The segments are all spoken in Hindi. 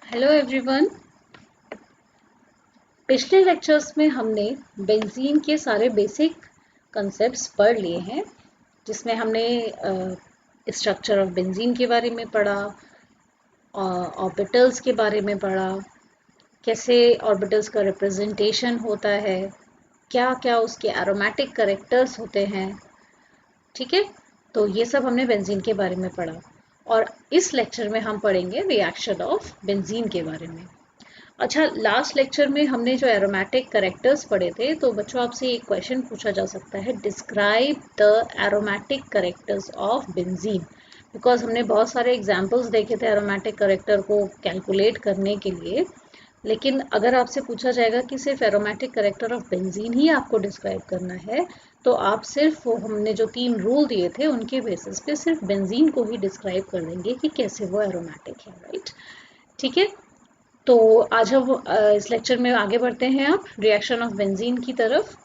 Hello everyone. पिछले लेक्चर्स में हमने बेंजीन के सारे बेसिक कॉन्सेप्ट्स पढ़ लिए हैं, जिसमें हमने स्ट्रक्चर ऑफ बेंजीन के बारे में पढ़ा, ऑर्बिटल्स के बारे में पढ़ा, कैसे ऑर्बिटल्स का रिप्रेजेंटेशन होता है, क्या क्या उसके एरोमेटिक कैरेक्टर्स होते हैं। ठीक है, तो ये सब हमने बेंजीन के बारे में पढ़ा और इस लेक्चर में हम पढ़ेंगे रिएक्शन ऑफ बेंजीन के बारे में। अच्छा, लास्ट लेक्चर में हमने जो एरोमेटिक कैरेक्टर्स पढ़े थे, तो बच्चों आपसे एक क्वेश्चन पूछा जा सकता है, describe the aromatic characters of benzene. Because हमने बहुत सारे एग्जांपल्स देखे थे एरोमेटिक कैरेक्टर को कैलकुलेट करने के लिए, लेकिन अगर आपसे पूछा जाएगा कि सिर्फ एरोमेटिक कैरेक्टर ऑफ बेंजीन ही आपको डिस्क्राइब करना है, तो आप सिर्फ वो हमने जो 3 रूल दिए थे उनके बेसिस पे सिर्फ बेंजीन को ही डिस्क्राइब कर देंगे कि कैसे वो एरोमेटिक है। राइट, ठीक है। तो आज हम इस लेक्चर में आगे बढ़ते हैं आप रिएक्शन ऑफ बेंजीन की तरफ।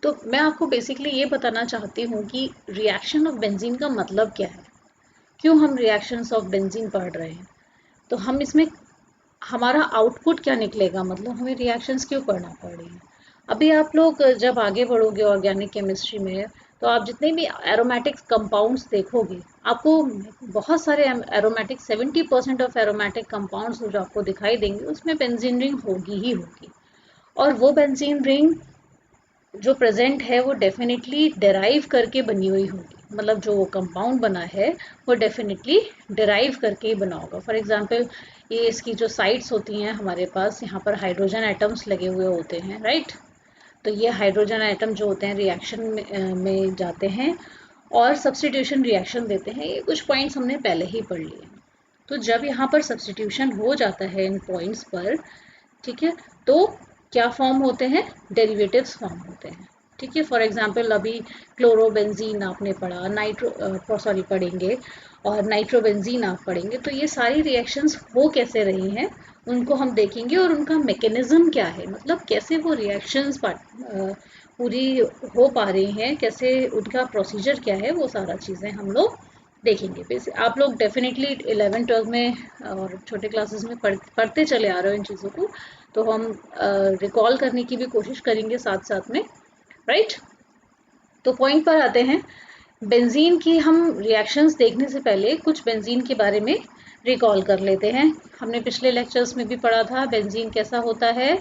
तो मैं आपको बेसिकली ये बताना चाहती हूँ कि रिएक्शन ऑफ बेंजीन का मतलब क्या है, क्यों हम रिएक्शंस ऑफ बेंजीन पढ़ रहे हैं, तो हम इसमें हमारा आउटपुट क्या निकलेगा, मतलब हमें रिएक्शंस क्यों पढ़ना पड़ रही है। अभी आप लोग जब आगे बढ़ोगे ऑर्गेनिक केमिस्ट्री में, तो आप जितने भी एरोमेटिक कंपाउंड्स देखोगे, आपको बहुत सारे एरोमेटिक 70% ऑफ एरोमेटिक कंपाउंड्स जो आपको दिखाई देंगे उसमें बेंजीन रिंग होगी ही होगी। और वो बेंजीन रिंग जो प्रेजेंट है वो डेफिनेटली डेराइव करके बनी हुई होगी, मतलब जो कंपाउंड बना है वो डेफिनेटली डेराइव करके ही बना होगा। फॉर एग्जांपल, ये इसकी जो साइड्स होती हैं हमारे पास, यहाँ पर हाइड्रोजन एटम्स लगे हुए होते हैं, राइट। तो ये हाइड्रोजन एटम जो होते हैं रिएक्शन में जाते हैं और सब्स्टिट्यूशन रिएक्शन देते हैं। ये कुछ पॉइंट्स हमने पहले ही पढ़ लिए। तो जब यहाँ पर सब्स्टिट्यूशन हो जाता है इन पॉइंट्स पर, ठीक है, तो क्या फॉर्म होते हैं, डेरिवेटिव्स फॉर्म होते हैं। ठीक है, फॉर एग्जांपल अभी क्लोरोबेंजीन आपने पढ़ा, पढ़ेंगे, और नाइट्रोबेंजीन आप पढ़ेंगे। तो ये सारी रिएक्शंस हो कैसे रही हैं उनको हम देखेंगे, और उनका मैकेनिज्म क्या है, मतलब कैसे वो रिएक्शंस पूरी हो पा रही हैं, कैसे उनका प्रोसीजर क्या है, वो सारा चीज़ें हम लोग देखेंगे। आप लोग डेफिनेटली 11-12 में और छोटे क्लासेस में पढ़ते चले आ रहे हो इन चीज़ों को, तो हम रिकॉल करने की भी कोशिश करेंगे साथ साथ में। राइट, तो पॉइंट पर आते हैं। बेंजीन की हम रिएक्शंस देखने से पहले कुछ बेंजीन के बारे में रिकॉल कर लेते हैं। हमने पिछले लेक्चर्स में भी पढ़ा था बेंजीन कैसा होता है,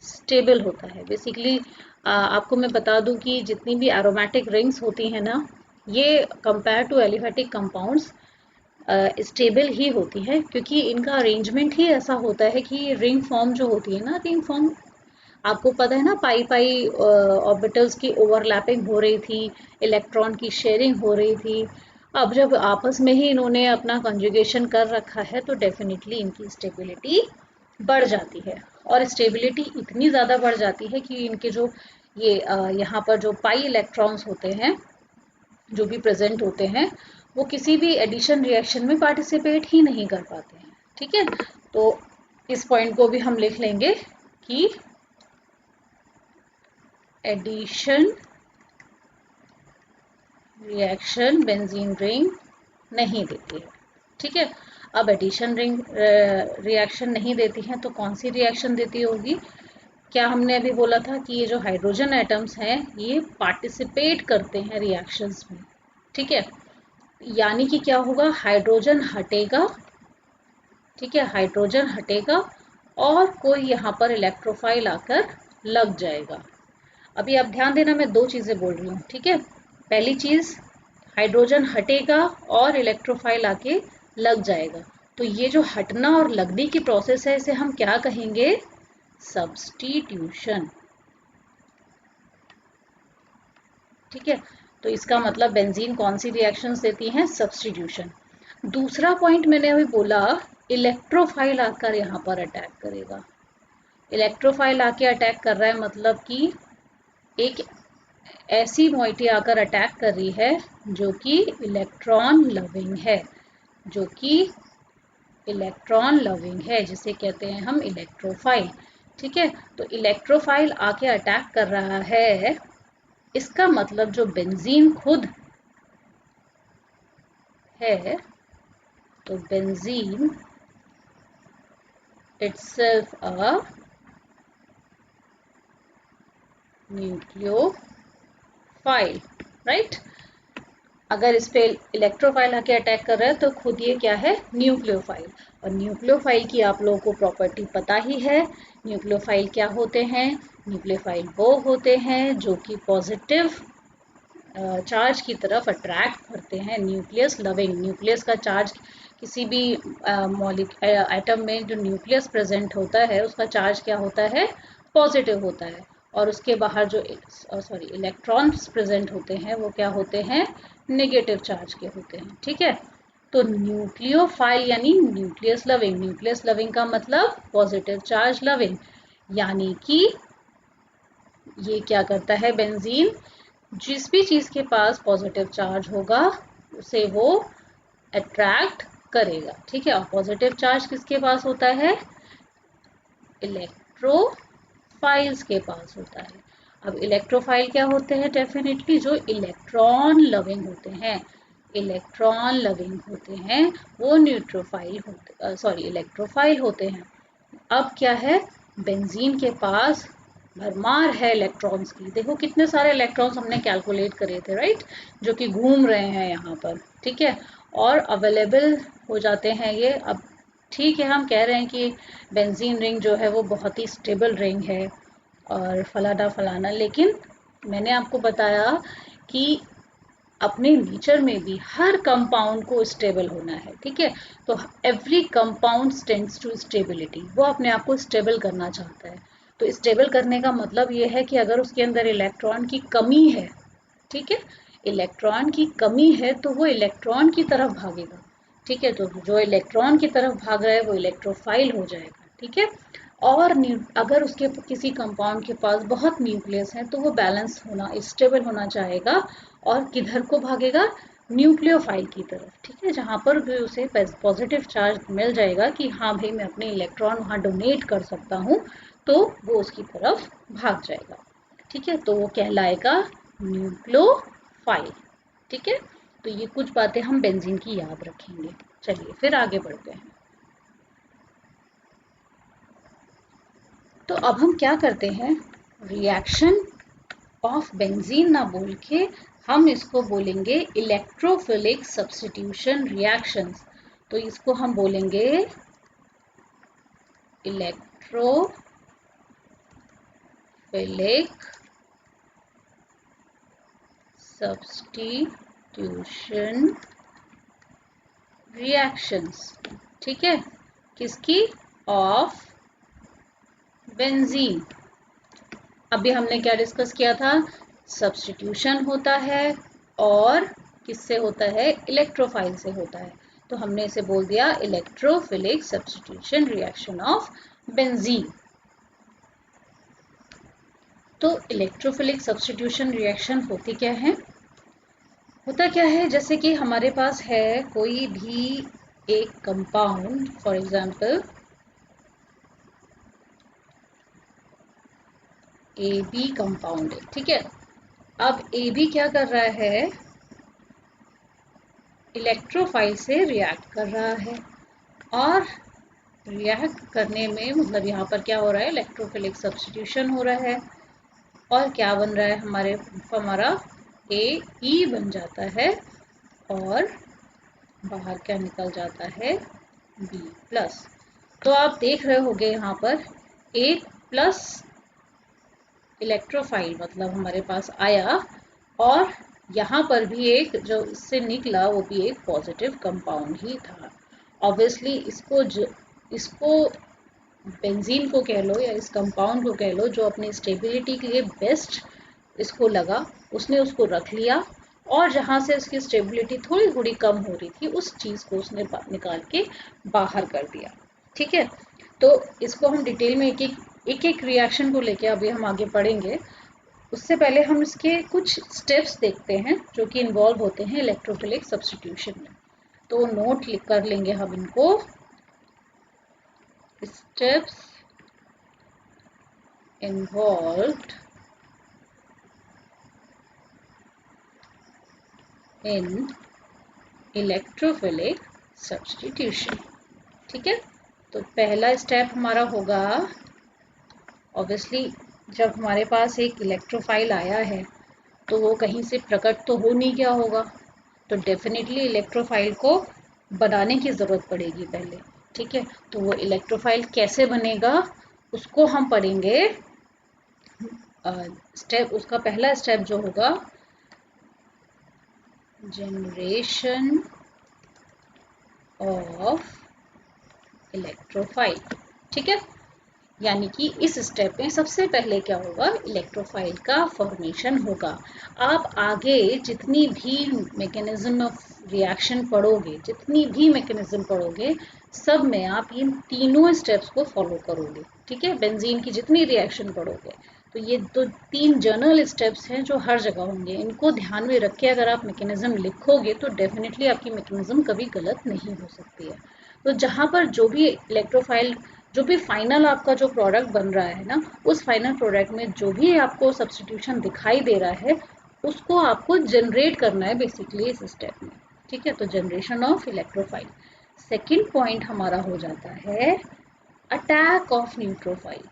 स्टेबल होता है। बेसिकली आपको मैं बता दूं कि जितनी भी एरोमेटिक रिंग्स होती हैं ना, ये compare to aliphatic compounds stable ही होती है, क्योंकि इनका अरेंजमेंट ही ऐसा होता है कि रिंग फॉर्म जो होती है ना, रिंग फॉर्म आपको पता है ना, पाई पाई ऑर्बिटल्स की ओवरलैपिंग हो रही थी, इलेक्ट्रॉन की शेयरिंग हो रही थी। अब जब आपस में ही इन्होंने अपना कंजुगेशन कर रखा है, तो डेफिनेटली इनकी स्टेबिलिटी बढ़ जाती है। और स्टेबिलिटी इतनी ज़्यादा बढ़ जाती है कि इनके जो ये यहाँ पर जो पाई इलेक्ट्रॉन्स होते हैं जो भी प्रेजेंट होते हैं, वो किसी भी एडिशन रिएक्शन में पार्टिसिपेट ही नहीं कर पाते हैं। ठीक है, तो इस पॉइंट को भी हम लिख लेंगे कि एडिशन रिएक्शन बेंजीन रिंग नहीं देती है। ठीक है, अब एडिशन रिंग रिएक्शन नहीं देती है तो कौन सी रिएक्शन देती होगी। क्या हमने अभी बोला था कि ये जो हाइड्रोजन एटम्स हैं ये पार्टिसिपेट करते हैं रिएक्शंस में। ठीक है, यानी कि क्या होगा, हाइड्रोजन हटेगा। ठीक है, हाइड्रोजन हटेगा और कोई यहाँ पर इलेक्ट्रोफाइल आकर लग जाएगा। अभी आप ध्यान देना, मैं 2 चीज़ें बोल रही हूँ। ठीक है, पहली चीज़, हाइड्रोजन हटेगा और इलेक्ट्रोफाइल आके लग जाएगा। तो ये जो हटना और लगने की प्रोसेस है, इसे हम क्या कहेंगे, सब्स्टिट्यूशन। ठीक है, तो इसका मतलब बेंजीन कौन सी रिएक्शंस देती हैं, सब्स्टिट्यूशन। दूसरा पॉइंट मैंने अभी बोला, इलेक्ट्रोफाइल आकर यहाँ पर अटैक करेगा। इलेक्ट्रोफाइल आके अटैक कर रहा है, मतलब कि एक ऐसी मॉइटी आकर अटैक कर रही है जो कि इलेक्ट्रॉन लविंग है, जो कि इलेक्ट्रॉन लविंग है, जिसे कहते हैं हम इलेक्ट्रोफाइल। ठीक है, तो इलेक्ट्रोफाइल आके अटैक कर रहा है, इसका मतलब जो बेंजीन खुद है, तो benzene itself a nucleophile, right? अगर इस पे इलेक्ट्रोफाइल आके अटैक कर रहा है तो खुद ये क्या है, न्यूक्लियोफाइल। और न्यूक्लियोफाइल की आप लोगों को प्रॉपर्टी पता ही है। न्यूक्लियोफाइल क्या होते हैं? न्यूक्लियोफाइल वो होते हैं जो कि पॉजिटिव चार्ज की तरफ अट्रैक्ट करते हैं। न्यूक्लियस लविंग, न्यूक्लियस का चार्ज किसी भी एटम में जो न्यूक्लियस प्रेजेंट होता है उसका चार्ज क्या होता है, पॉजिटिव होता है। और उसके बाहर जो इलेक्ट्रॉन्स प्रेजेंट होते हैं वो क्या होते हैं, नेगेटिव चार्ज के होते हैं। ठीक है, तो न्यूक्लियोफाइल यानी न्यूक्लियस लविंग। न्यूक्लियस लविंग का मतलब पॉजिटिव चार्ज लविंग, यानी कि ये क्या करता है बेंजीन, जिस भी चीज के पास पॉजिटिव चार्ज होगा उसे वो अट्रैक्ट करेगा। ठीक है, और पॉजिटिव चार्ज किसके पास होता है, इलेक्ट्रोफाइल्स के पास होता है। अब इलेक्ट्रोफाइल क्या होते हैं, डेफिनेटली जो इलेक्ट्रॉन लविंग होते हैं। इलेक्ट्रॉन लविंग होते हैं वो न्यूट्रोफाइल होते इलेक्ट्रोफाइल होते हैं। अब क्या है, बेंजीन के पास भरमार है इलेक्ट्रॉन्स की। देखो कितने सारे इलेक्ट्रॉन्स हमने कैलकुलेट करे थे, राइट, जो कि घूम रहे हैं यहाँ पर। ठीक है, और अवेलेबल हो जाते हैं ये। अब ठीक है, हम कह रहे हैं कि बेंजीन रिंग जो है वो बहुत ही स्टेबल रिंग है और फलाना फलाना, लेकिन मैंने आपको बताया कि अपने नेचर में भी हर कंपाउंड को स्टेबल होना है। ठीक है, तो every compound tends to stability, वो अपने आप को स्टेबल करना चाहता है। तो स्टेबल करने का मतलब ये है कि अगर उसके अंदर इलेक्ट्रॉन की कमी है, ठीक है, इलेक्ट्रॉन की कमी है तो वो इलेक्ट्रॉन की तरफ भागेगा। ठीक है, तो जो इलेक्ट्रॉन की तरफ भाग रहा है वो इलेक्ट्रोफाइल हो जाएगा। ठीक है, और अगर उसके किसी कंपाउंड के पास बहुत न्यूक्लियस है तो वो बैलेंस होना, स्टेबल होना चाहेगा और किधर को भागेगा, न्यूक्लियोफाइल की तरफ। ठीक है, जहाँ पर भी उसे पॉजिटिव चार्ज मिल जाएगा कि हाँ भाई मैं अपने इलेक्ट्रॉन वहाँ डोनेट कर सकता हूँ, तो वो उसकी तरफ भाग जाएगा। ठीक है, तो वो कहलाएगा न्यूक्लियोफाइल। ठीक है, तो ये कुछ बातें हम बेंजीन की याद रखेंगे। चलिए फिर आगे बढ़ते हैं। तो अब हम क्या करते हैं, रिएक्शन ऑफ बेंजीन ना बोल के हम इसको बोलेंगे इलेक्ट्रोफिलिक सब्स्टिट्यूशन रिएक्शंस। तो इसको हम बोलेंगे इलेक्ट्रोफिलिक सब्स्टिट्यूशन रिएक्शंस। ठीक है, किसकी, ऑफ बेंजीन। अभी हमने क्या डिस्कस किया था, सब्स्टिट्यूशन होता है और किससे होता है, इलेक्ट्रोफाइल से होता है। तो हमने इसे बोल दिया electrophilic substitution reaction of benzene. तो इलेक्ट्रोफिलिक सब्स्टिट्यूशन रिएक्शन होती क्या है, होता क्या है, जैसे कि हमारे पास है कोई भी एक compound, for example A B compound है। ठीक है, अब ए बी क्या कर रहा है, इलेक्ट्रोफाइल से रिएक्ट कर रहा है। और रिएक्ट करने में मतलब यहाँ पर क्या हो रहा है, इलेक्ट्रोफिलिक सब्स्टिट्यूशन हो रहा है। और क्या बन रहा है, हमारा ए ई बन जाता है और बाहर क्या निकल जाता है, बी प्लस। तो आप देख रहे होंगे यहाँ पर एक प्लस इलेक्ट्रोफाइल मतलब हमारे पास आया, और यहाँ पर भी एक जो इससे निकला वो भी एक पॉजिटिव कंपाउंड ही था। ऑब्वियसली इसको बेंजीन को कह लो या इस कंपाउंड को कह लो, जो अपनी स्टेबिलिटी के लिए बेस्ट इसको लगा उसने उसको रख लिया, और जहाँ से उसकी स्टेबिलिटी थोड़ी थोड़ी कम हो रही थी उस चीज़ को उसने निकाल के बाहर कर दिया। ठीक है, तो इसको हम डिटेल में एक एक रिएक्शन को लेके अभी हम आगे पढ़ेंगे। उससे पहले हम इसके कुछ स्टेप्स देखते हैं जो कि इन्वॉल्व होते हैं इलेक्ट्रोफिलिक सब्स्टिट्यूशन में। तो नोट कर लेंगे हम इनको, स्टेप्स इन्वॉल्व्ड इन इलेक्ट्रोफिलिक सब्स्टिट्यूशन। ठीक है, तो पहला स्टेप हमारा होगा, ऑब्वियसली जब हमारे पास एक इलेक्ट्रोफाइल आया है तो वो कहीं से प्रकट तो हो नहीं गया होगा, तो डेफिनेटली इलेक्ट्रोफाइल को बनाने की ज़रूरत पड़ेगी पहले। ठीक है, तो वो इलेक्ट्रोफाइल कैसे बनेगा उसको हम पढ़ेंगे। स्टेप, उसका पहला स्टेप जो होगा, जनरेशन ऑफ इलेक्ट्रोफाइल। ठीक है, यानी कि इस स्टेप में सबसे पहले क्या होगा, इलेक्ट्रोफाइल का फॉर्मेशन होगा। आप आगे जितनी भी मैकेनिज्म ऑफ रिएक्शन पढ़ोगे, जितनी भी मैकेनिज्म पढ़ोगे, सब में आप इन तीनों स्टेप्स को फॉलो करोगे। ठीक है, बेंजीन की जितनी रिएक्शन पढ़ोगे तो ये तो 3 जनरल स्टेप्स हैं जो हर जगह होंगे। इनको ध्यान में रख के अगर आप मैकेनिज्म लिखोगे तो डेफिनेटली आपकी मैकेनिज्म कभी गलत नहीं हो सकती है। तो जहाँ पर जो भी इलेक्ट्रोफाइल, जो भी फाइनल आपका जो प्रोडक्ट बन रहा है ना, उस फाइनल प्रोडक्ट में जो भी आपको सब्स्टिट्यूशन दिखाई दे रहा है उसको आपको जनरेट करना है बेसिकली इस स्टेप में। ठीक है, तो generation of electrophile. Second point हमारा हो जाता है अटैक ऑफ न्यूट्रोफाइल,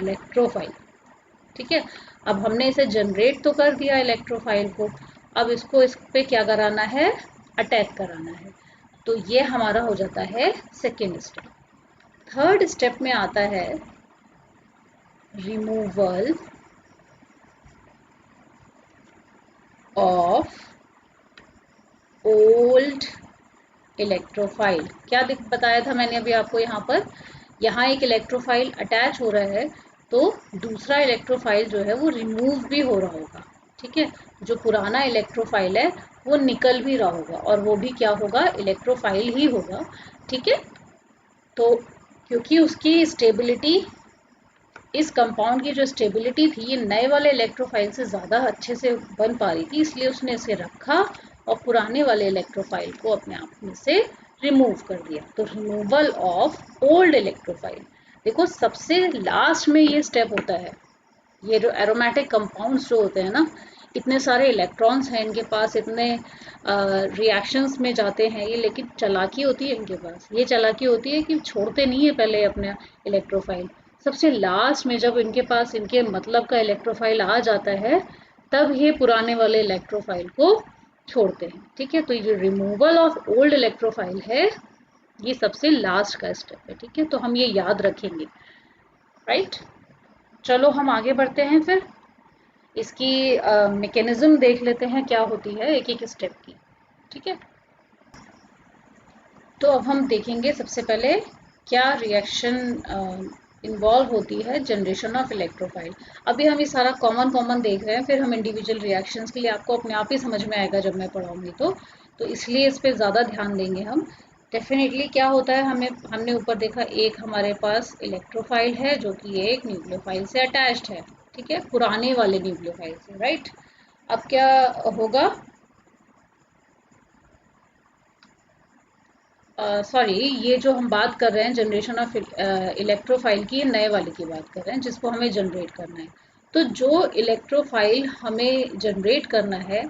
इलेक्ट्रोफाइल। ठीक है, अब हमने इसे जनरेट तो कर दिया इलेक्ट्रोफाइल को, अब इसको इस पे क्या कराना है, अटैक कराना है। तो ये हमारा हो जाता है सेकेंड स्टेप। थर्ड स्टेप में आता है रिमूवल ऑफ ओल्ड इलेक्ट्रोफाइल। क्या बताया था मैंने अभी आपको, यहाँ एक इलेक्ट्रोफाइल अटैच हो रहा है तो दूसरा इलेक्ट्रोफाइल जो है वो रिमूव भी हो रहा होगा। ठीक है, जो पुराना इलेक्ट्रोफाइल है वो निकल भी रहा होगा और वो भी क्या होगा, इलेक्ट्रोफाइल ही होगा। ठीक है, तो क्योंकि उसकी स्टेबिलिटी, इस कंपाउंड की जो स्टेबिलिटी थी ये नए वाले इलेक्ट्रोफाइल से ज़्यादा अच्छे से बन पा रही थी, इसलिए उसने इसे रखा और पुराने वाले इलेक्ट्रोफाइल को अपने आप में से रिमूव कर दिया। तो रिमूवल ऑफ ओल्ड इलेक्ट्रोफाइल। देखो सबसे लास्ट में ये स्टेप होता है। ये जो एरोमेटिक कंपाउंड्स जो होते हैं ना, इतने सारे इलेक्ट्रॉन्स हैं इनके पास, इतने रिएक्शंस में जाते हैं ये, लेकिन चालाकी होती है इनके पास। ये चालाकी होती है कि छोड़ते नहीं है पहले अपने इलेक्ट्रोफाइल। सबसे लास्ट में जब इनके पास इनके मतलब का इलेक्ट्रोफाइल आ जाता है तब ये पुराने वाले इलेक्ट्रोफाइल को छोड़ते हैं। ठीक है, तो ये रिमूवल ऑफ ओल्ड इलेक्ट्रोफाइल है, ये सबसे लास्ट का स्टेप है। ठीक है, तो हम ये याद रखेंगे। राइट, चलो हम आगे बढ़ते हैं, फिर इसकी मैकेनिज्म देख लेते हैं क्या होती है एक एक स्टेप की। ठीक है, तो अब हम देखेंगे सबसे पहले क्या रिएक्शन इन्वॉल्व होती है जनरेशन ऑफ इलेक्ट्रोफाइल। अभी हम ये सारा कॉमन कॉमन देख रहे हैं, फिर हम इंडिविजुअल रिएक्शंस के लिए आपको अपने आप ही समझ में आएगा जब मैं पढ़ाऊंगी तो इसलिए इस पर ज़्यादा ध्यान देंगे हम। डेफिनेटली क्या होता है, हमने ऊपर देखा एक हमारे पास इलेक्ट्रोफाइल है जो कि एक न्यूक्लियोफाइल से अटैच्ड है। ठीक है, पुराने वाले न्यूक्लियोफाइल से। राइट, अब क्या होगा, सॉरी, ये जो हम बात कर रहे हैं जनरेशन ऑफ इलेक्ट्रोफाइल की, नए वाले की बात कर रहे हैं जिसको हमें जनरेट करना है। तो जो इलेक्ट्रोफाइल हमें जनरेट करना है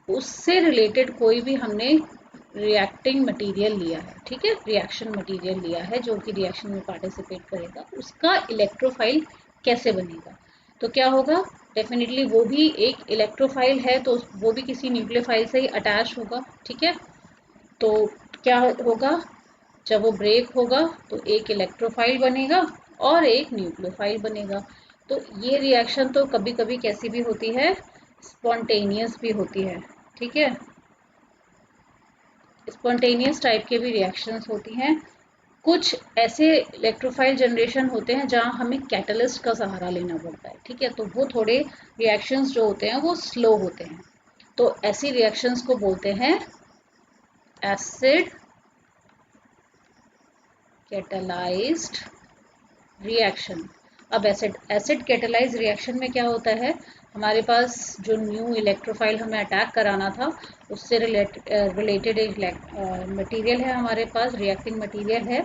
उससे रिलेटेड कोई भी हमने रिएक्टिंग मटेरियल लिया है। ठीक है, रिएक्शन मटेरियल लिया है जो कि रिएक्शन में पार्टिसिपेट करेगा, उसका इलेक्ट्रोफाइल कैसे बनेगा। तो क्या होगा, डेफिनेटली वो भी एक इलेक्ट्रोफाइल है तो वो भी किसी न्यूक्लियोफाइल से ही अटैच होगा। ठीक है, तो क्या होगा, जब वो ब्रेक होगा तो एक इलेक्ट्रोफाइल बनेगा और एक न्यूक्लियोफाइल बनेगा। तो ये रिएक्शन तो कभी कभी कैसी भी होती है, स्पॉन्टेनियस भी होती है। ठीक है, स्पॉन्टेनियस टाइप के भी रिएक्शंस होती हैं। कुछ ऐसे इलेक्ट्रोफाइल जनरेशन होते हैं जहाँ हमें कैटलिस्ट का सहारा लेना पड़ता है। ठीक है, तो वो थोड़े रिएक्शंस जो होते हैं वो स्लो होते हैं, तो ऐसी रिएक्शंस को बोलते हैं एसिड कैटलाइज्ड रिएक्शन। अब एसिड कैटलाइज रिएक्शन में क्या होता है, हमारे पास जो न्यू इलेक्ट्रोफाइल हमें अटैक कराना था उससे रिलेटेड एक मटेरियल है हमारे पास, रिएक्टिंग मटेरियल है,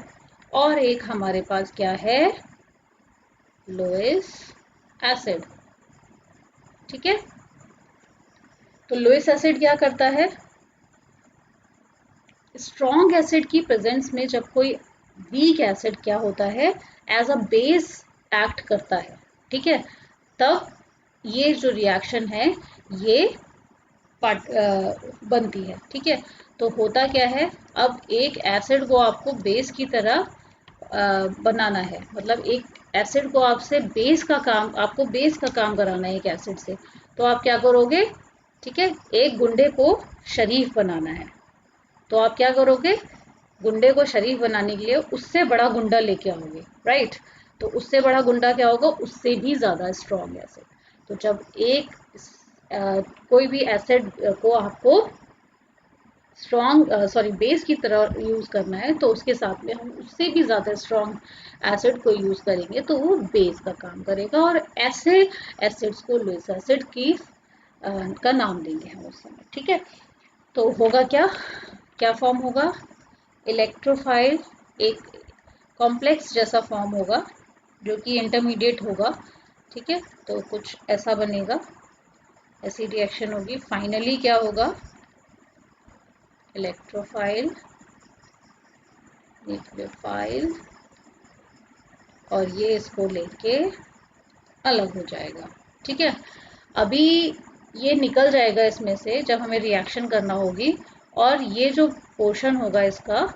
और एक हमारे पास क्या है, लोइस एसिड। ठीक है, तो लोइस एसिड क्या करता है, स्ट्रॉन्ग एसिड की प्रेजेंस में जब कोई वीक एसिड क्या होता है, एज अ बेस एक्ट करता है, ठीक है, तब ये जो रिएक्शन है ये बनती है, ठीक है। तो होता क्या है, अब एक एसिड को आपको बेस की तरह बनाना है, मतलब एक एसिड को आपसे बेस का काम, आपको बेस का काम कराना है एक एसिड से, तो आप क्या करोगे, ठीक है, एक गुंडे को शरीफ बनाना है, तो आप क्या करोगे, गुंडे को शरीफ बनाने के लिए उससे बड़ा गुंडा लेके आओगे, राइट। तो उससे बड़ा गुंडा क्या होगा, उससे भी ज़्यादा स्ट्रॉन्ग एसिड। तो जब एक कोई भी एसिड को आपको स्ट्रॉन्ग बेस की तरह यूज़ करना है, तो उसके साथ में हम उससे भी ज़्यादा स्ट्रॉन्ग एसिड को यूज़ करेंगे, तो वो बेस का काम करेगा, और ऐसे एसिड्स को लुईस एसिड की का नाम देंगे हम उस समय, ठीक है। तो होगा क्या, क्या फॉर्म होगा, इलेक्ट्रोफाइल एक कॉम्प्लेक्स जैसा फॉर्म होगा जो कि इंटरमीडिएट होगा, ठीक है। तो कुछ ऐसा बनेगा, ऐसी रिएक्शन होगी, फाइनली क्या होगा, इलेक्ट्रोफाइल न्यूक्लियोफाइल, और ये इसको लेके अलग हो जाएगा, ठीक है। अभी ये निकल जाएगा इसमें से जब हमें रिएक्शन करना होगी, और ये जो पोर्शन होगा इसका,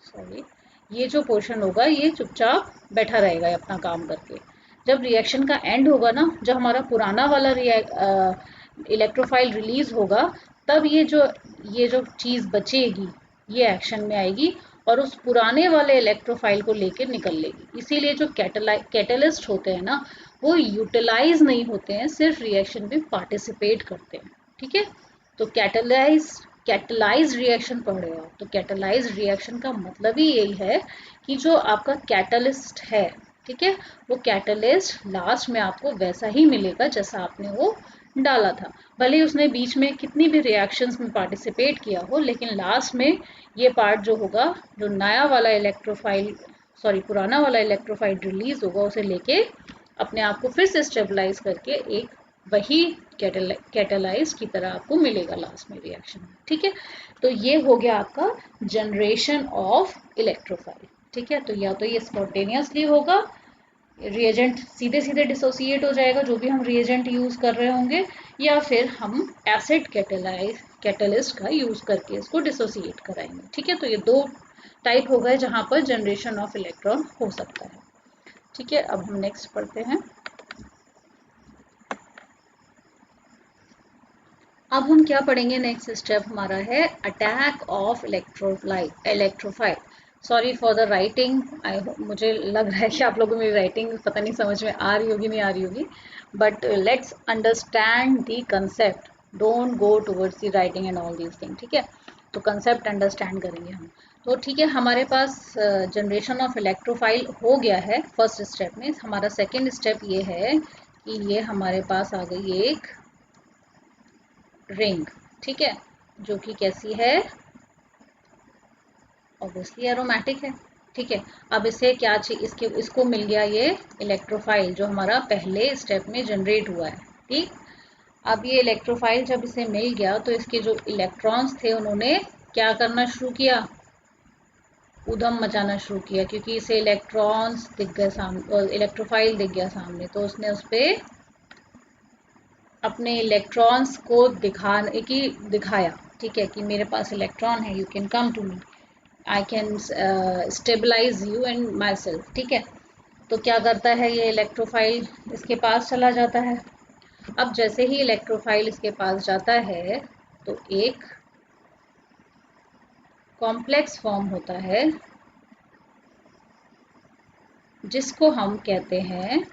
सॉरी, ये जो पोर्शन होगा ये चुपचाप बैठा रहेगा अपना काम करके। जब रिएक्शन का एंड होगा ना, जब हमारा पुराना वाला इलेक्ट्रोफाइल रिलीज होगा, तब ये जो चीज़ बचेगी ये एक्शन में आएगी, और उस पुराने वाले इलेक्ट्रोफाइल को लेकर निकल लेगी। इसीलिए जो कैटलिस्ट होते हैं ना, वो यूटिलाइज नहीं होते हैं, सिर्फ रिएक्शन में पार्टिसिपेट करते हैं, ठीक है। तो कैटलाइज रिएक्शन पढ़ रहे हो, तो कैटलाइज रिएक्शन का मतलब ही यही है कि जो आपका कैटलिस्ट है, ठीक है, वो कैटलिस्ट लास्ट में आपको वैसा ही मिलेगा जैसा आपने वो डाला था, भले ही उसने बीच में कितनी भी रिएक्शंस में पार्टिसिपेट किया हो, लेकिन लास्ट में ये पार्ट जो होगा, जो नया वाला इलेक्ट्रोफाइल, सॉरी पुराना वाला इलेक्ट्रोफाइल रिलीज होगा, उसे लेके अपने आप को फिर से स्टेबलाइज करके एक वही कैटेलाइज की तरह आपको मिलेगा लास्ट में रिएक्शन में, ठीक है। तो ये हो गया आपका जनरेशन ऑफ इलेक्ट्रोफाइल, ठीक है। तो या तो ये स्पॉन्टेनियसली होगा, रिएजेंट सीधे सीधे डिसोसिएट हो जाएगा जो भी हम रिएजेंट यूज कर रहे होंगे, या फिर हम एसिड कैटेलिस्ट का यूज करके इसको डिसोसिएट कराएंगे, ठीक है। तो ये दो टाइप हो गए जहां पर जनरेशन ऑफ इलेक्ट्रॉन हो सकता है, ठीक है। अब हम नेक्स्ट पढ़ते हैं। अब हम क्या पढ़ेंगे, नेक्स्ट स्टेप हमारा है attack of electrophile. Sorry for the writing, मुझे लग रहा है कि आप लोगों को मेरी राइटिंग पता नहीं समझ में आ रही होगी नहीं आ रही होगी, but let's understand the concept, don't go towards the writing and all these thing, ठीक है। तो कंसेप्ट अंडरस्टैंड करेंगे हम। तो ठीक है, हमारे पास जनरेशन ऑफ इलेक्ट्रोफाइल हो गया है फर्स्ट स्टेप में। हमारा सेकेंड स्टेप ये है कि ये हमारे पास आ गई एक रिंग, ठीक है, जो कि कैसी है, ऑब्वियसली एरोमेटिक है, ठीक है। अब इसे क्या चाहिए, इसको मिल गया ये इलेक्ट्रोफाइल जो हमारा पहले स्टेप में जनरेट हुआ है, ठीक। अब ये इलेक्ट्रोफाइल जब इसे मिल गया, तो इसके जो इलेक्ट्रॉन्स थे उन्होंने क्या करना शुरू किया, उधम मचाना शुरू किया, क्योंकि इसे इलेक्ट्रॉन्स दिख गए सामने, इलेक्ट्रोफाइल दिख गया सामने, तो उसने उस पर अपने इलेक्ट्रॉन्स को दिखाया, ठीक है, कि मेरे पास इलेक्ट्रॉन है, you can come to me, I can stabilise you and myself, ठीक है। तो क्या करता है ये इलेक्ट्रोफाइल, इसके पास चला जाता है। अब जैसे ही इलेक्ट्रोफाइल इसके पास जाता है, तो एक कॉम्प्लेक्स फॉर्म होता है जिसको हम कहते हैं,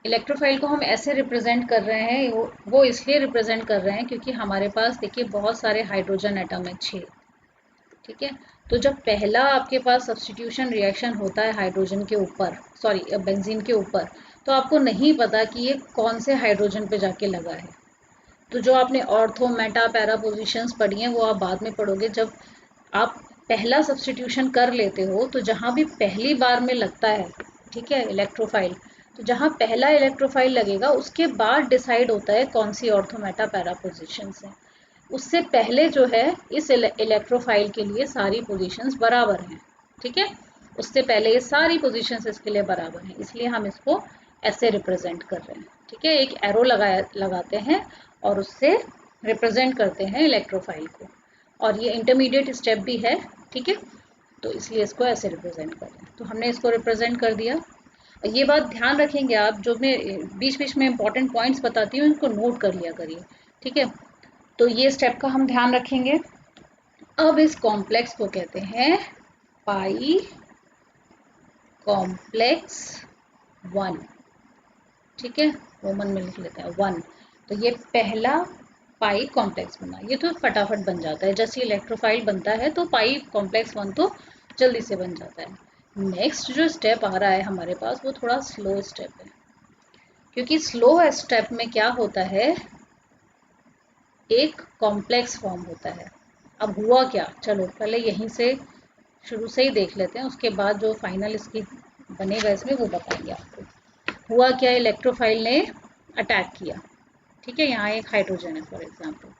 इलेक्ट्रोफाइल को हम ऐसे रिप्रेजेंट कर रहे हैं, वो इसलिए रिप्रेजेंट कर रहे हैं क्योंकि हमारे पास देखिए बहुत सारे हाइड्रोजन एटम है, 6, ठीक है। तो जब पहला आपके पास सब्स्टिट्यूशन रिएक्शन होता है हाइड्रोजन के ऊपर, सॉरी बेंजीन के ऊपर, तो आपको नहीं पता कि ये कौन से हाइड्रोजन पे जाके लगा है। तो जो आपने ऑर्थो मेटा पैरा पोजिशंस पढ़ी हैं वो आप बाद में पढ़ोगे। जब आप पहला सब्स्टिट्यूशन कर लेते हो, तो जहाँ भी पहली बार में लगता है, ठीक है, इलेक्ट्रोफाइल, तो जहाँ पहला इलेक्ट्रोफाइल लगेगा उसके बाद डिसाइड होता है कौन सी ऑर्थो मेटा पैरा पोजिशंस है। उससे पहले जो है इस इलेक्ट्रोफाइल के लिए सारी पोजीशंस बराबर हैं, ठीक है। उससे पहले ये सारी पोजीशंस इसके लिए बराबर हैं, इसलिए हम इसको ऐसे रिप्रेजेंट कर रहे हैं, ठीक है। एक एरो लगाते हैं और उससे रिप्रेजेंट करते हैं इलेक्ट्रोफाइल को, और ये इंटरमीडिएट स्टेप भी है, ठीक है, तो इसलिए इसको ऐसे रिप्रेजेंट कर रहे हैं। तो हमने इसको रिप्रेजेंट कर दिया। ये बात ध्यान रखेंगे आप, जो मैं बीच बीच में इंपॉर्टेंट पॉइंट्स बताती हूँ इनको नोट कर लिया करिए, ठीक है। तो ये स्टेप का हम ध्यान रखेंगे। अब इस कॉम्प्लेक्स को कहते हैं पाई कॉम्प्लेक्स 1, ठीक है, रोमन में लिख लेते हैं 1। तो ये पहला पाई कॉम्प्लेक्स बना, ये तो फटाफट बन जाता है, जैसे इलेक्ट्रोफाइल बनता है तो पाई कॉम्प्लेक्स 1 तो जल्दी से बन जाता है। नेक्स्ट जो स्टेप आ रहा है हमारे पास वो थोड़ा स्लो स्टेप है, क्योंकि स्लो स्टेप में क्या होता है, एक कॉम्प्लेक्स फॉर्म होता है। अब हुआ क्या, चलो पहले यहीं से शुरू से ही देख लेते हैं, उसके बाद जो फाइनल इसकी बनेगा इसमें वो बताएंगे आपको। हुआ क्या, इलेक्ट्रोफाइल ने अटैक किया, ठीक है, यहाँ एक हाइड्रोजन है फॉर एग्जांपल।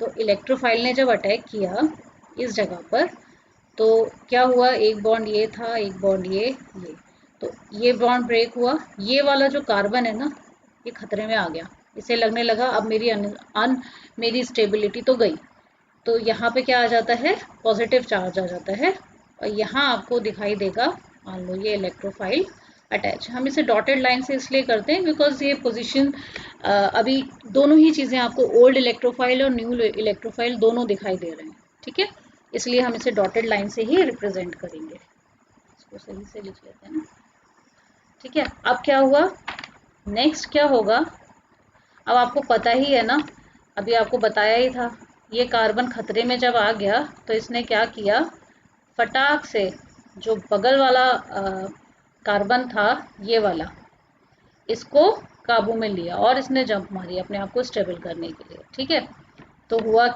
तो इलेक्ट्रोफाइल ने जब अटैक किया इस जगह पर, तो क्या हुआ, एक बॉन्ड ये था, एक बॉन्ड ये, तो ये बॉन्ड ब्रेक हुआ, ये वाला जो कार्बन है ना ये खतरे में आ गया, इसे लगने लगा अब मेरी स्टेबिलिटी तो गई। तो यहाँ पे क्या आ जाता है, पॉजिटिव चार्ज आ जाता है, और यहाँ आपको दिखाई देगा, मान लो ये इलेक्ट्रोफाइल अटैच। हम इसे डॉटेड लाइन से इसलिए करते हैं बिकॉज ये पोजीशन अभी दोनों ही चीज़ें आपको ओल्ड इलेक्ट्रोफाइल और न्यू इलेक्ट्रोफाइल दोनों दिखाई दे रहे हैं, ठीक है, इसलिए हम इसे डॉटेड लाइन से ही रिप्रेजेंट करेंगे। इसको सही से लिख लेते हैं ना, ठीक है। अब क्या हुआ, नेक्स्ट क्या होगा, अब आपको पता ही है ना, अभी आपको बताया ही था, ये कार्बन खतरे में जब आ गया तो इसने क्या किया, फटाक से जो बगल वाला कार्बन था ये वाला, इसको काबू में लिया और इसने जंप मारी अपने आप को स्टेबल करने के लिए, ठीक है। तो हुआ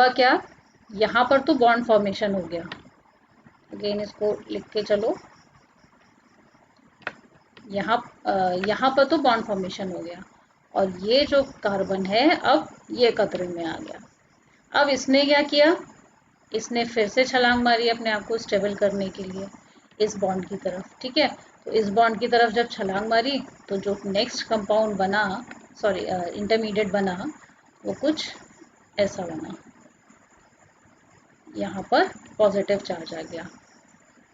क्या, यहाँ पर तो बॉन्ड फॉर्मेशन हो गया, अगेन इसको लिख के चलो, यहाँ पर तो बॉन्ड फॉर्मेशन हो गया, और ये जो कार्बन है अब ये खतरे में आ गया। अब इसने क्या किया, इसने फिर से छलांग मारी अपने आप को स्टेबल करने के लिए इस बॉन्ड की तरफ, ठीक है। तो इस बॉन्ड की तरफ जब छलांग मारी तो जो नेक्स्ट कंपाउंड बना, सॉरी इंटरमीडिएट बना, वो कुछ ऐसा बना, यहाँ पर पॉजिटिव चार्ज आ गया,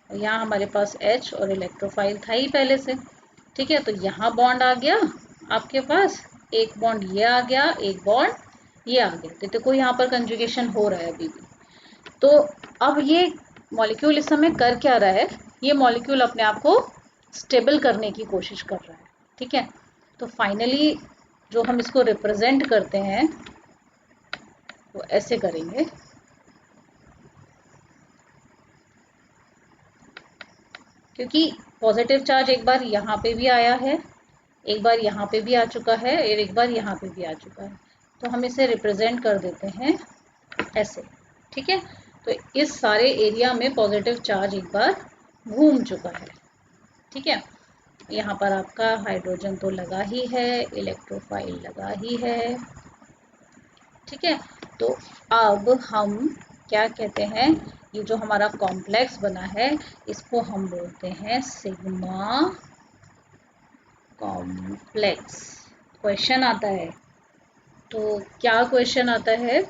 और यहाँ हमारे पास H और इलेक्ट्रोफाइल था ही पहले से, ठीक है। तो यहाँ बॉन्ड आ गया आपके पास, एक बॉन्ड ये आ गया, एक बॉन्ड ये आ गया, तो देखो यहाँ पर कंजुगेशन हो रहा है अभी भी। तो अब ये मॉलिक्यूल इस समय कर क्या रहा है, ये मॉलिक्यूल अपने आप को स्टेबल करने की कोशिश कर रहा है, ठीक है। तो फाइनली जो हम इसको रिप्रेजेंट करते हैं वो ऐसे करेंगे, क्योंकि पॉजिटिव चार्ज एक बार यहाँ पे भी आया है, एक बार यहाँ पे भी आ चुका है, और एक बार यहाँ पे भी आ चुका है, तो हम इसे रिप्रेजेंट कर देते हैं ऐसे, ठीक है। तो इस सारे एरिया में पॉजिटिव चार्ज एक बार घूम चुका है, ठीक है। यहाँ पर आपका हाइड्रोजन तो लगा ही है, इलेक्ट्रोफाइल लगा ही है, ठीक है। तो अब हम क्या कहते हैं, ये जो हमारा कॉम्प्लेक्स बना है इसको हम बोलते हैं सिग्मा कॉम्प्लेक्स। क्वेश्चन आता है, तो क्या क्वेश्चन आता है,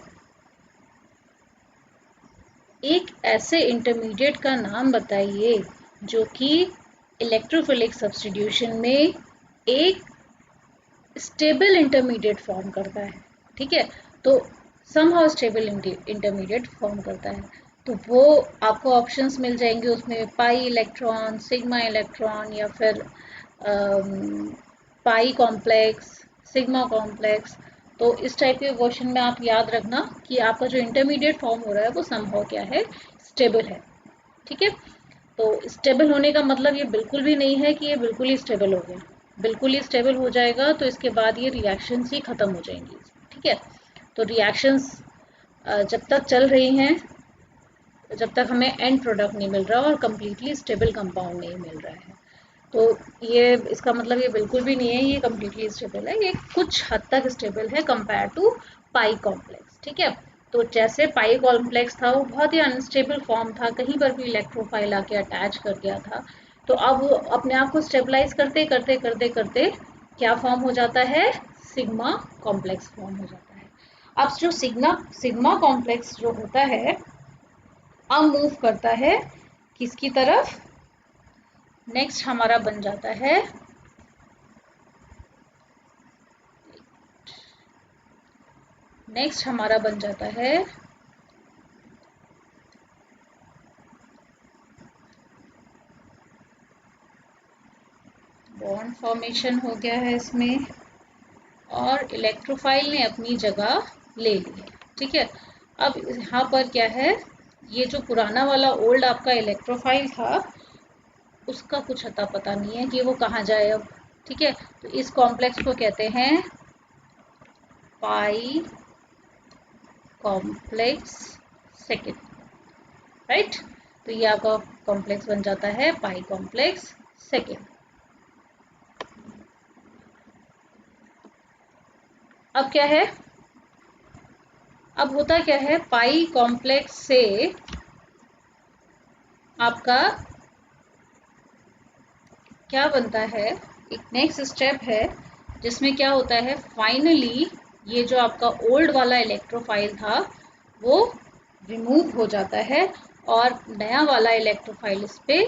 एक ऐसे इंटरमीडिएट का नाम बताइए जो कि इलेक्ट्रोफिलिक सब्स्टिट्यूशन में एक स्टेबल इंटरमीडिएट फॉर्म करता है, ठीक है। तो समहाउ स्टेबल इंटरमीडिएट फॉर्म करता है, तो वो आपको ऑप्शंस मिल जाएंगे उसमें, पाई इलेक्ट्रॉन, सिग्मा इलेक्ट्रॉन, या फिर पाई कॉम्प्लेक्स, सिग्मा कॉम्प्लेक्स। तो इस टाइप के क्वेश्चन में आप याद रखना कि आपका जो इंटरमीडिएट फॉर्म हो रहा है वो समहाउ क्या है, स्टेबल है, ठीक है। तो स्टेबल होने का मतलब ये बिल्कुल भी नहीं है कि ये बिल्कुल ही स्टेबल हो गया, बिल्कुल ही स्टेबल हो जाएगा तो इसके बाद ये रिएक्शंस ही खत्म हो जाएंगी, ठीक है। तो रिएक्शंस जब तक चल रही हैं, जब तक हमें एंड प्रोडक्ट नहीं मिल रहा और कम्प्लीटली स्टेबल कंपाउंड नहीं मिल रहा है, तो ये इसका मतलब ये बिल्कुल भी नहीं है ये कम्प्लीटली स्टेबल है, ये कुछ हद तक स्टेबल है कंपेयर टू पाई कॉम्प्लेक्स। ठीक है, तो जैसे पाई कॉम्प्लेक्स था वो बहुत ही अनस्टेबल फॉर्म था, कहीं पर भी इलेक्ट्रोफाइल आके अटैच कर गया था, तो अब वो अपने आप को स्टेबलाइज करते करते करते करते क्या फॉर्म हो जाता है, सिग्मा कॉम्प्लेक्स फॉर्म हो जाता है। अब जो सिग्मा कॉम्प्लेक्स जो होता है अब मूव करता है किसकी तरफ, नेक्स्ट हमारा बन जाता है बॉन्ड फॉर्मेशन हो गया है इसमें और इलेक्ट्रोफाइल ने अपनी जगह ले ली है। ठीक है, अब यहाँ पर क्या है, ये जो पुराना वाला ओल्ड आपका इलेक्ट्रोफाइल था उसका कुछ अता पता नहीं है कि वो कहाँ जाए अब। ठीक है, तो इस कॉम्प्लेक्स को कहते हैं पाई कॉम्प्लेक्स सेकेंड, राइट। तो ये आपका कॉम्प्लेक्स बन जाता है पाई कॉम्प्लेक्स सेकेंड। अब क्या है, अब होता क्या है, पाई कॉम्प्लेक्स से आपका क्या बनता है, एक नेक्स्ट स्टेप है जिसमें क्या होता है, फाइनली ये जो आपका ओल्ड वाला इलेक्ट्रोफाइल था वो रिमूव हो जाता है और नया वाला इलेक्ट्रोफाइल इस पे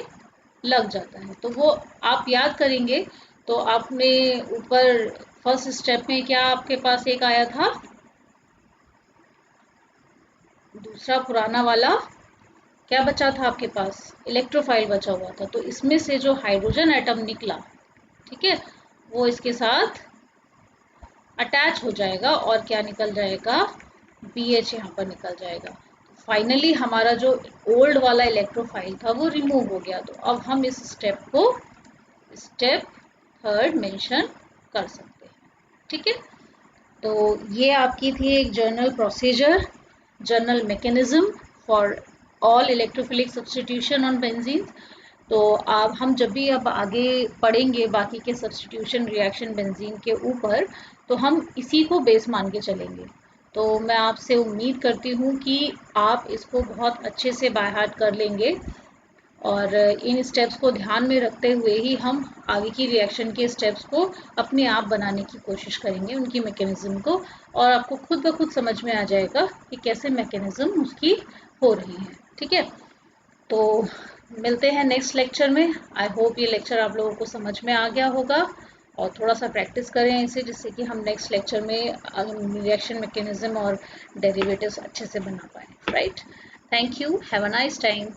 लग जाता है। तो वो आप याद करेंगे तो आपने ऊपर फर्स्ट स्टेप में क्या आपके पास एक आया था, दूसरा पुराना वाला क्या बचा था आपके पास, इलेक्ट्रोफाइल बचा हुआ था, तो इसमें से जो हाइड्रोजन एटम निकला, ठीक है, वो इसके साथ अटैच हो जाएगा और क्या निकल जाएगा, BH यहाँ पर निकल जाएगा। फाइनली हमारा जो ओल्ड वाला इलेक्ट्रोफाइल था वो रिमूव हो गया। तो अब हम इस स्टेप को स्टेप थर्ड मेंशन कर सकते हैं। ठीक है, तो ये आपकी थी एक journal procedure, journal mechanism for all electrophilic substitution on benzene. तो आप हम जब भी अब आगे पढ़ेंगे बाकी के सब्स्टिट्यूशन रिएक्शन बेंजीन के ऊपर, तो हम इसी को बेस मान के चलेंगे। तो मैं आपसे उम्मीद करती हूँ कि आप इसको बहुत अच्छे से बाय हार्ट कर लेंगे और इन स्टेप्स को ध्यान में रखते हुए ही हम आगे की रिएक्शन के स्टेप्स को अपने आप बनाने की कोशिश करेंगे, उनकी मैकेनिज्म को, और आपको खुद ब खुद समझ में आ जाएगा कि कैसे मैकेनिज्म उसकी हो रही है। ठीक है, तो मिलते हैं नेक्स्ट लेक्चर में। आई होप ये लेक्चर आप लोगों को समझ में आ गया होगा और थोड़ा सा प्रैक्टिस करें इसे, जिससे कि हम नेक्स्ट लेक्चर में रिएक्शन मैकेनिज्म और डेरिवेटिव्स अच्छे से बना पाएँ। Right, thank you, have a nice time.